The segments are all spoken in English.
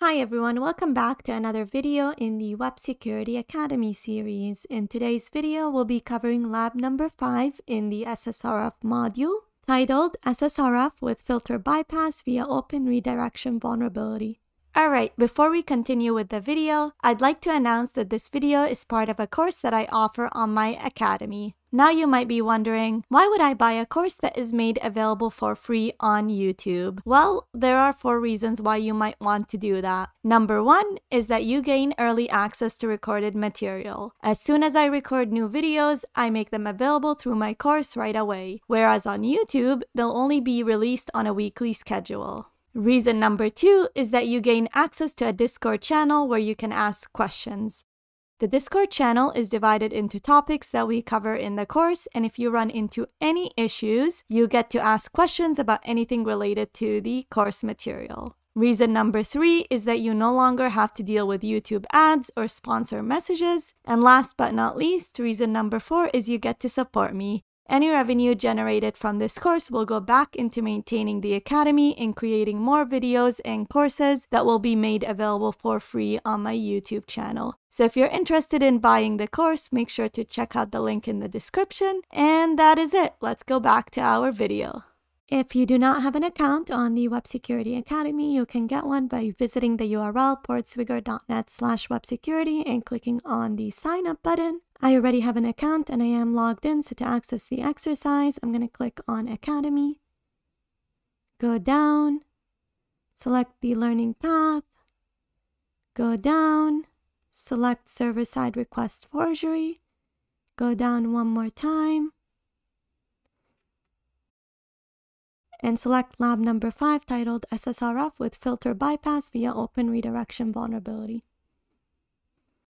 Hi everyone, welcome back to another video in the Web Security Academy series. In today's video, we'll be covering lab number 5 in the SSRF module, titled SSRF with Filter Bypass via Open Redirection Vulnerability. Alright, before we continue with the video, I'd like to announce that this video is part of a course that I offer on my academy. Now you might be wondering, why would I buy a course that is made available for free on YouTube? Well, there are 4 reasons why you might want to do that. Number 1 is that you gain early access to recorded material. As soon as I record new videos, I make them available through my course right away. Whereas on YouTube, they'll only be released on a weekly schedule. Reason number 2 is that you gain access to a Discord channel where you can ask questions. The Discord channel is divided into topics that we cover in the course, and if you run into any issues, you get to ask questions about anything related to the course material. Reason number 3 is that you no longer have to deal with YouTube ads or sponsor messages. And last but not least, reason number 4 is you get to support me. Any revenue generated from this course will go back into maintaining the academy and creating more videos and courses that will be made available for free on my YouTube channel. So if you're interested in buying the course, make sure to check out the link in the description. And that is it. Let's go back to our video. If you do not have an account on the Web Security Academy, you can get one by visiting the URL portswigger.net/websecurity and clicking on the sign up button. I already have an account and I am logged in, so to access the exercise, I'm going to click on Academy, go down, select the learning path, go down, select server-side request forgery, go down one more time, and select lab number 5 titled SSRF with Filter Bypass via Open Redirection Vulnerability.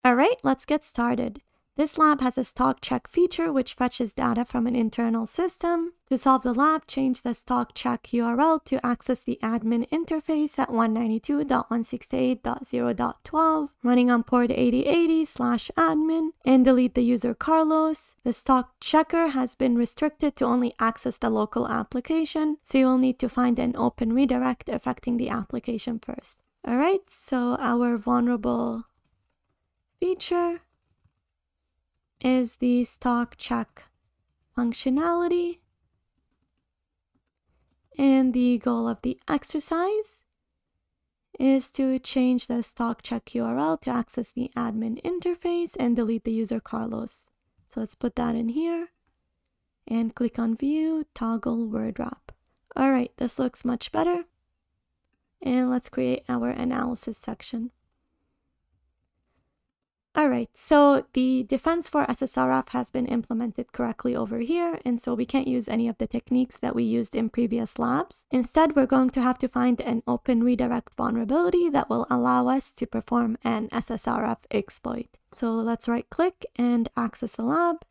Alright, let's get started. This lab has a stock check feature which fetches data from an internal system. To solve the lab, change the stock check URL to access the admin interface at 192.168.0.12, running on port 8080/admin, and delete the user Carlos. The stock checker has been restricted to only access the local application, so you will need to find an open redirect affecting the application first. Alright, so our vulnerable feature is the stock check functionality, and the goal of the exercise is to change the stock check URL to access the admin interface and delete the user Carlos. So let's put that in here and click on view, toggle word wrap. Alright, this looks much better, and let's create our analysis section. Alright, so the defense for SSRF has been implemented correctly over here, and so we can't use any of the techniques that we used in previous labs. Instead, we're going to have to find an open redirect vulnerability that will allow us to perform an SSRF exploit. So let's right click and access the lab.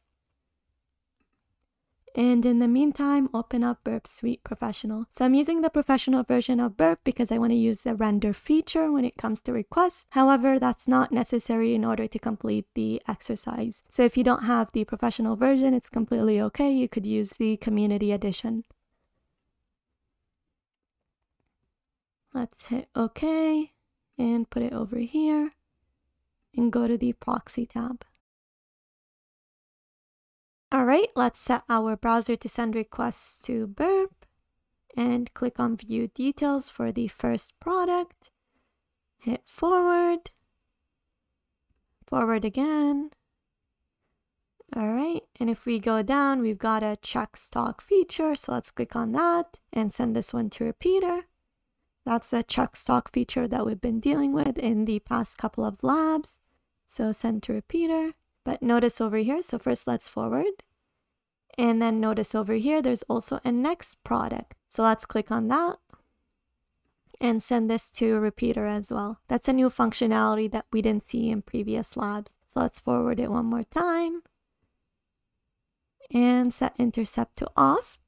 And in the meantime, open up Burp Suite Professional. So I'm using the professional version of Burp because I want to use the render feature when it comes to requests. However, that's not necessary in order to complete the exercise. So if you don't have the professional version, it's completely okay. You could use the community edition. Let's hit OK and put it over here and go to the proxy tab. Alright, let's set our browser to send requests to Burp and click on View Details for the first product. Hit forward, forward again. Alright, and if we go down, we've got a check stock feature, so let's click on that and send this one to repeater. That's the check stock feature that we've been dealing with in the past couple of labs. So send to repeater. But notice over here, so first let's forward. And then notice over here, there's also a next product. So let's click on that and send this to repeater as well. That's a new functionality that we didn't see in previous labs. So let's forward it one more time and set intercept to off.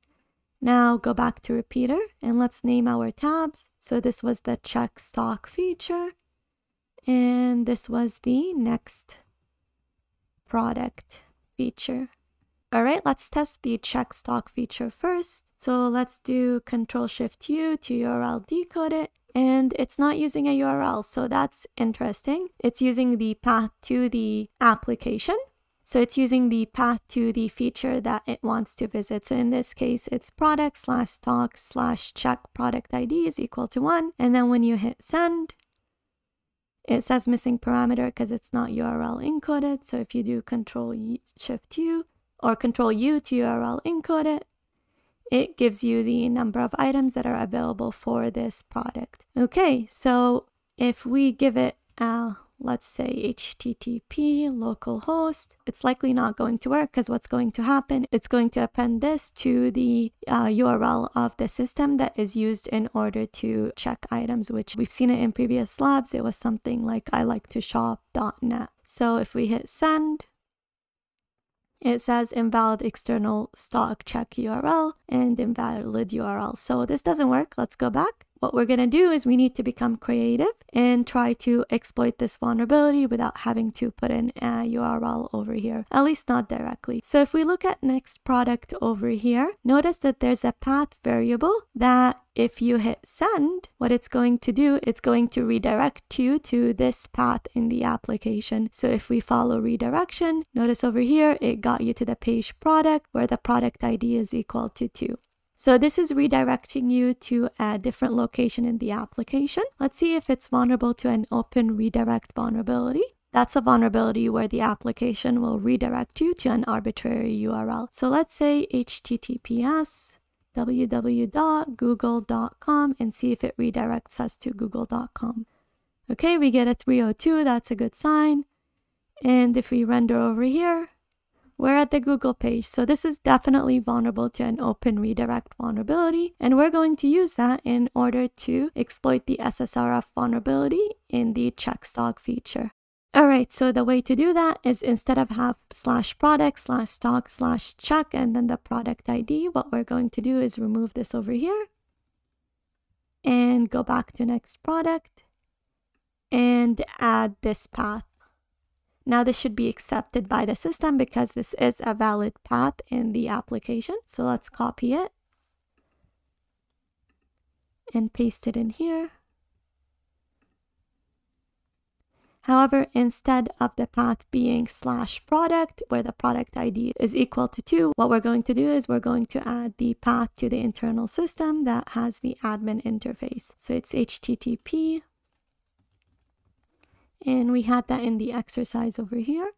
Now go back to repeater and let's name our tabs. So this was the check stock feature and this was the next product feature. Alright, let's test the check stock feature first. So let's do Ctrl-Shift-U to URL decode it and it's not using a URL, so that's interesting. It's using the path to the application. So it's using the path to the feature that it wants to visit. So in this case, it's product/stock/check product ID is equal to 1. And then when you hit send, it says missing parameter because it's not URL encoded. So if you do Control-Shift-U or Control-U to URL encode it, it gives you the number of items that are available for this product. Okay, so if we give it let's say HTTP localhost, it's likely not going to work because what's going to happen, it's going to append this to the URL of the system that is used in order to check items, which we've seen it in previous labs. It was something like iliketoshop.net. So if we hit send, it says invalid external stock check URL and invalid URL. So this doesn't work. Let's go back. What we're going to do is we need to become creative and try to exploit this vulnerability without having to put in a URL over here, at least not directly. So if we look at next product over here, notice that there's a path variable that if you hit send, what it's going to do, it's going to redirect you to this path in the application. So if we follow redirection, notice over here, it got you to the page product where the product ID is equal to 2. So this is redirecting you to a different location in the application. Let's see if it's vulnerable to an open redirect vulnerability. That's a vulnerability where the application will redirect you to an arbitrary URL. So let's say https www.google.com and see if it redirects us to google.com. Okay, we get a 302. That's a good sign. And if we render over here, we're at the Google page. So this is definitely vulnerable to an open redirect vulnerability. And we're going to use that in order to exploit the SSRF vulnerability in the check stock feature. All right, so the way to do that is instead of have /product/stock/check and then the product ID, what we're going to do is remove this over here and go back to next product and add this path. Now this should be accepted by the system because this is a valid path in the application. So let's copy it and paste it in here. However, instead of the path being /product, where the product ID is equal to 2, what we're going to do is we're going to add the path to the internal system that has the admin interface. So it's HTTP. And we had that in the exercise over here,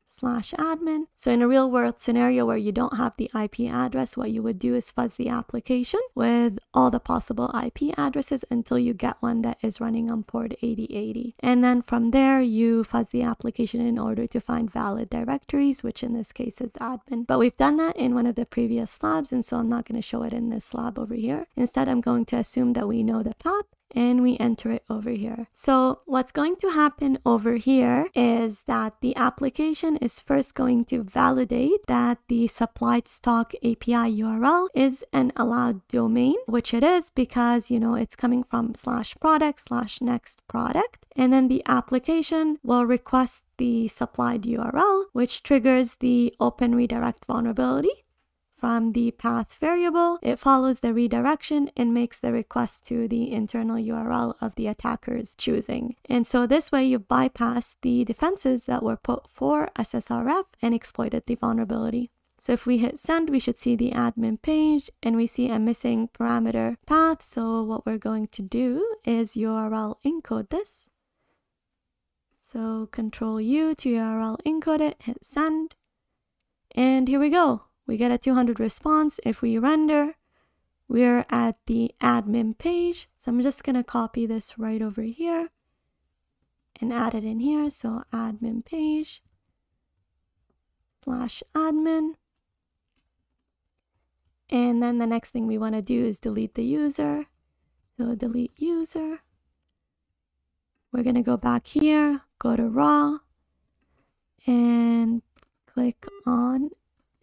/admin. So in a real world scenario where you don't have the IP address, what you would do is fuzz the application with all the possible IP addresses until you get one that is running on port 8080. And then from there, you fuzz the application in order to find valid directories, which in this case is admin. But we've done that in one of the previous labs, and so I'm not going to show it in this lab over here. Instead, I'm going to assume that we know the path and we enter it over here. So what's going to happen over here is that the application is first going to validate that the supplied stock API URL is an allowed domain, which it is because, you know, it's coming from /product/next product. And then the application will request the supplied URL, which triggers the open redirect vulnerability. From the path variable, it follows the redirection and makes the request to the internal URL of the attacker's choosing. And so this way you bypass the defenses that were put for SSRF and exploited the vulnerability. So if we hit send, we should see the admin page and we see a missing parameter path. So what we're going to do is URL encode this. So Control-U to URL encode it, hit send, and here we go. We get a 200 response. If we render, we're at the admin page. So I'm just going to copy this right over here and add it in here. So admin page /admin. And then the next thing we want to do is delete the user. So delete user. We're going to go back here, go to raw, and click on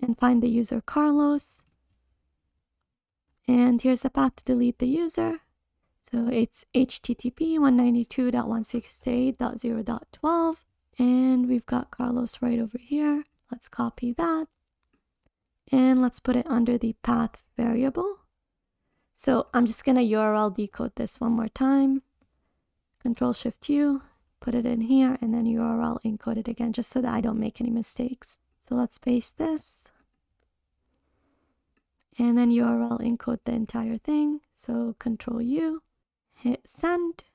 and find the user Carlos. And here's the path to delete the user. So it's HTTP 192.168.0.12. And we've got Carlos right over here. Let's copy that. And let's put it under the path variable. So I'm just going to URL decode this one more time. Control-Shift-U, put it in here, and then URL encode it again, just so that I don't make any mistakes. So let's paste this. And then URL encode the entire thing. So Control-U, hit send.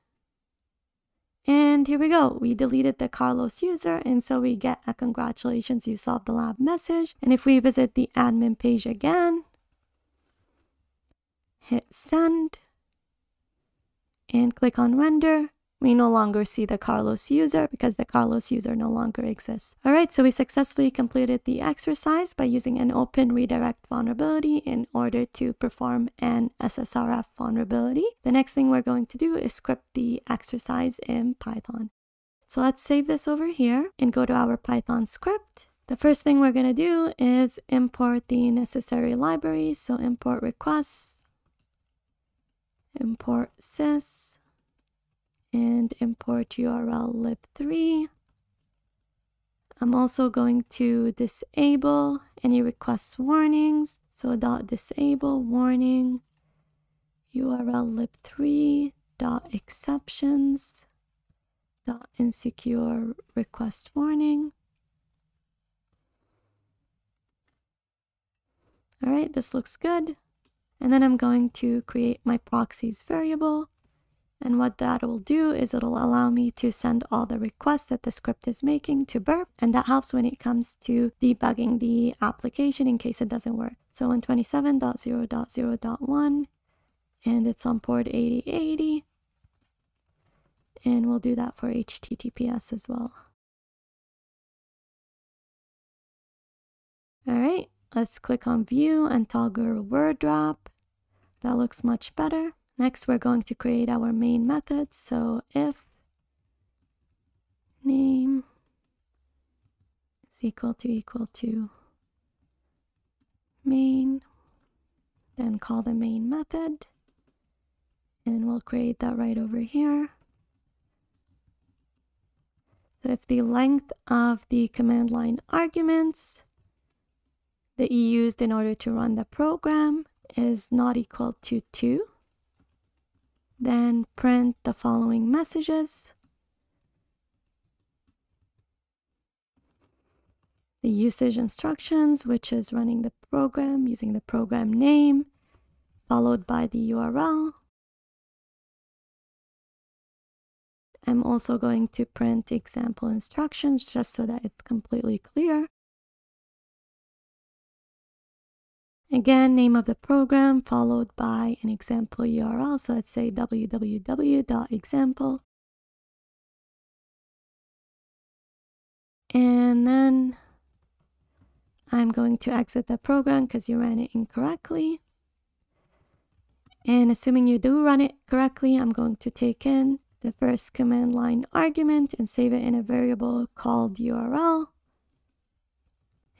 And here we go. We deleted the Carlos user, and so we get a congratulations, you solved the lab message. And if we visit the admin page again, hit send, and click on render, we no longer see the Carlos user because the Carlos user no longer exists. All right, so we successfully completed the exercise by using an open redirect vulnerability in order to perform an SSRF vulnerability. The next thing we're going to do is script the exercise in Python. So let's save this over here and go to our Python script. The first thing we're going to do is import the necessary libraries. So import requests, import sys, and import URL lib3. I'm also going to disable any request warnings. So .disable warning URL lib3 .exceptions .insecure request warning. All right, this looks good. And then I'm going to create my proxies variable. And what that will do is it'll allow me to send all the requests that the script is making to burp. And that helps when it comes to debugging the application in case it doesn't work. So 127.0.0.1, and it's on port 8080. And we'll do that for HTTPS as well. All right, let's click on view and toggle word drop. That looks much better. Next, we're going to create our main method. So if name is equal to main, then call the main method. And we'll create that right over here. So if the length of the command line arguments that you used in order to run the program is not equal to 2, then print the following messages. The usage instructions, which is running the program using the program name, followed by the URL. I'm also going to print example instructions just so that it's completely clear. Again, name of the program followed by an example URL. So let's say www.example. And then I'm going to exit the program because you ran it incorrectly. And assuming you do run it correctly, I'm going to take in the first command line argument and save it in a variable called URL.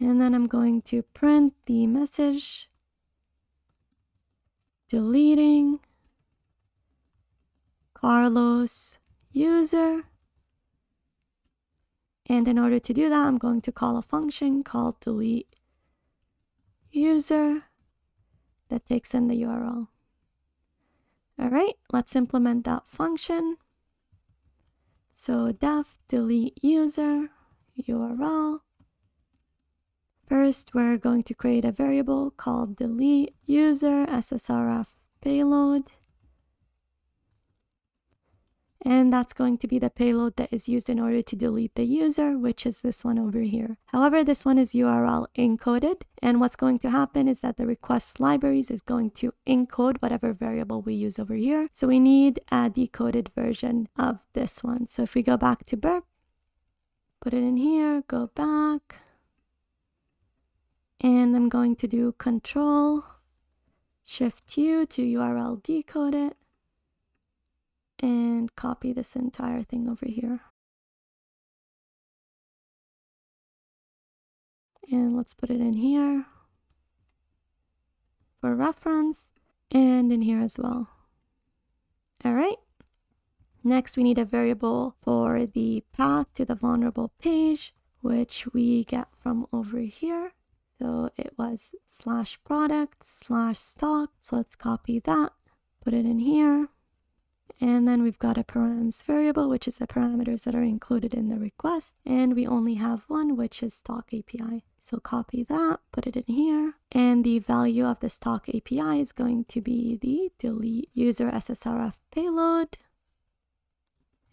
And then I'm going to print the message deleting Carlos user. And in order to do that, I'm going to call a function called delete user that takes in the URL. All right, let's implement that function. So def delete user URL. First, we're going to create a variable called delete user SSRF payload. And that's going to be the payload that is used in order to delete the user, which is this one over here. However, this one is URL encoded. And what's going to happen is that the request libraries is going to encode whatever variable we use over here. So we need a decoded version of this one. So if we go back to burp, put it in here, go back. And I'm going to do Control-Shift-U to URL decode it. And copy this entire thing over here. And let's put it in here for reference and in here as well. All right. Next, we need a variable for the path to the vulnerable page, which we get from over here. So it was /product/stock. So let's copy that, put it in here. And then we've got a params variable, which is the parameters that are included in the request. And we only have one, which is stock API. So copy that, put it in here. And the value of the stock API is going to be the delete user SSRF payload.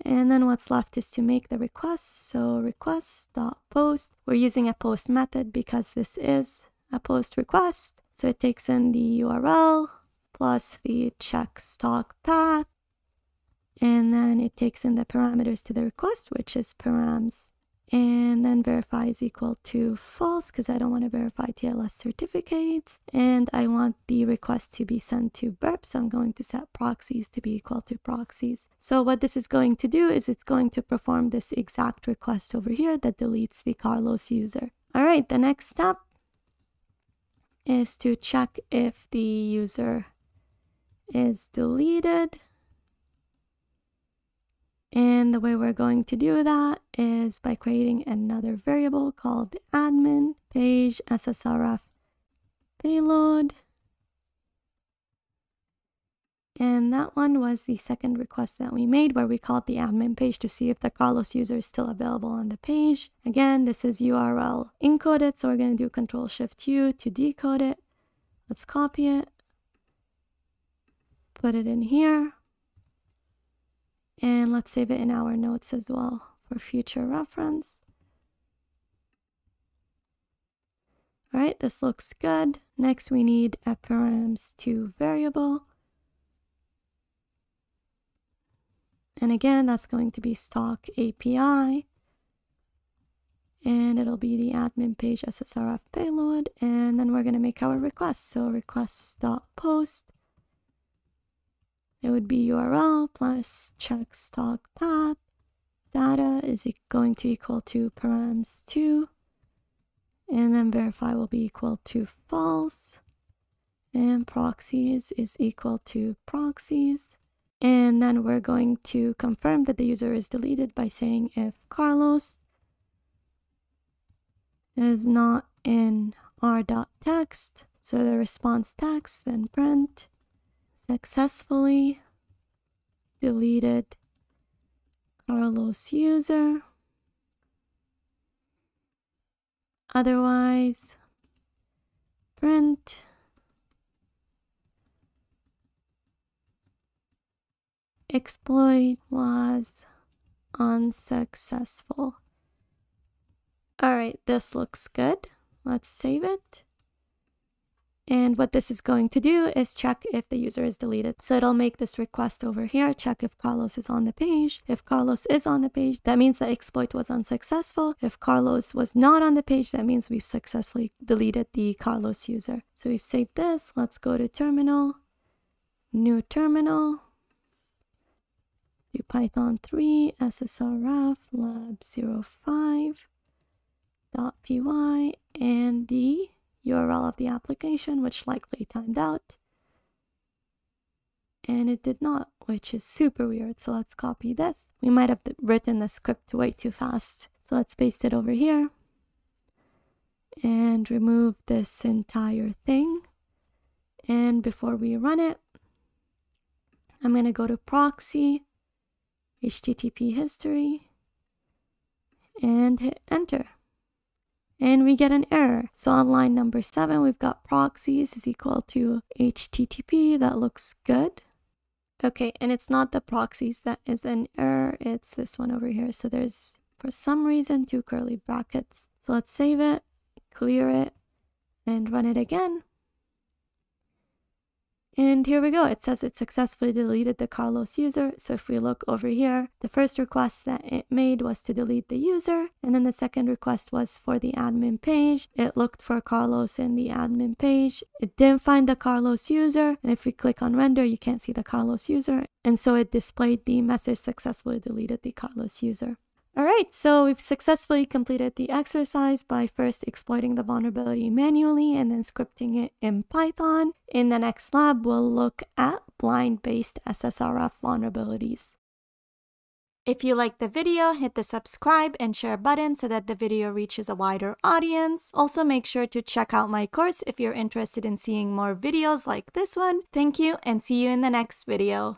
And then what's left is to make the request. So request.post. We're using a post method because this is a post request. So it takes in the URL plus the check stock path. And then it takes in the parameters to the request, which is params. And then verify is equal to false because I don't want to verify TLS certificates. And I want the request to be sent to burp. So I'm going to set proxies to be equal to proxies. So what this is going to do is it's going to perform this exact request over here that deletes the Carlos user. All right, the next step is to check if the user is deleted. And the way we're going to do that is by creating another variable called admin page SSRF payload. And that one was the second request that we made where we called the admin page to see if the Carlos user is still available on the page. Again, this is URL encoded, so we're going to do Control-Shift-U to decode it. Let's copy it, put it in here. And let's save it in our notes as well for future reference. All right, this looks good. Next, we need a params2 variable. And again, that's going to be stock API. And it'll be the admin page SSRF payload. And then we're going to make our request. So request.post. It would be URL plus check stock path. Data is going to equal to params2. And then verify will be equal to false. And proxies is equal to proxies. And then we're going to confirm that the user is deleted by saying if Carlos is not in r.text, so the response text, then print successfully deleted Carlos user. Otherwise, print exploit was unsuccessful. All right, this looks good. Let's save it. And what this is going to do is check if the user is deleted. So it'll make this request over here, check if Carlos is on the page. If Carlos is on the page, that means the exploit was unsuccessful. If Carlos was not on the page, that means we've successfully deleted the Carlos user. So we've saved this. Let's go to terminal, new terminal, do Python 3 SSRF lab05.py and the URL of the application, which likely timed out. And it did not, which is super weird. So let's copy this. We might have written the script way too fast. So let's paste it over here and remove this entire thing. And before we run it, I'm going to go to proxy, HTTP history, and hit enter. And we get an error. So on line number 7, we've got proxies is equal to HTTP. That looks good. Okay, and it's not the proxies that is an error. It's this one over here. So there's, for some reason, 2 curly brackets. So let's save it, clear it, and run it again. And here we go. It says it successfully deleted the Carlos user. So if we look over here, the first request that it made was to delete the user. And then the second request was for the admin page. It looked for Carlos in the admin page. It didn't find the Carlos user. And if we click on render, you can't see the Carlos user. And so it displayed the message successfully deleted the Carlos user. All right, so we've successfully completed the exercise by first exploiting the vulnerability manually and then scripting it in Python. In the next lab, we'll look at blind-based SSRF vulnerabilities. If you liked the video, hit the subscribe and share button so that the video reaches a wider audience. Also, make sure to check out my course if you're interested in seeing more videos like this one. Thank you and see you in the next video.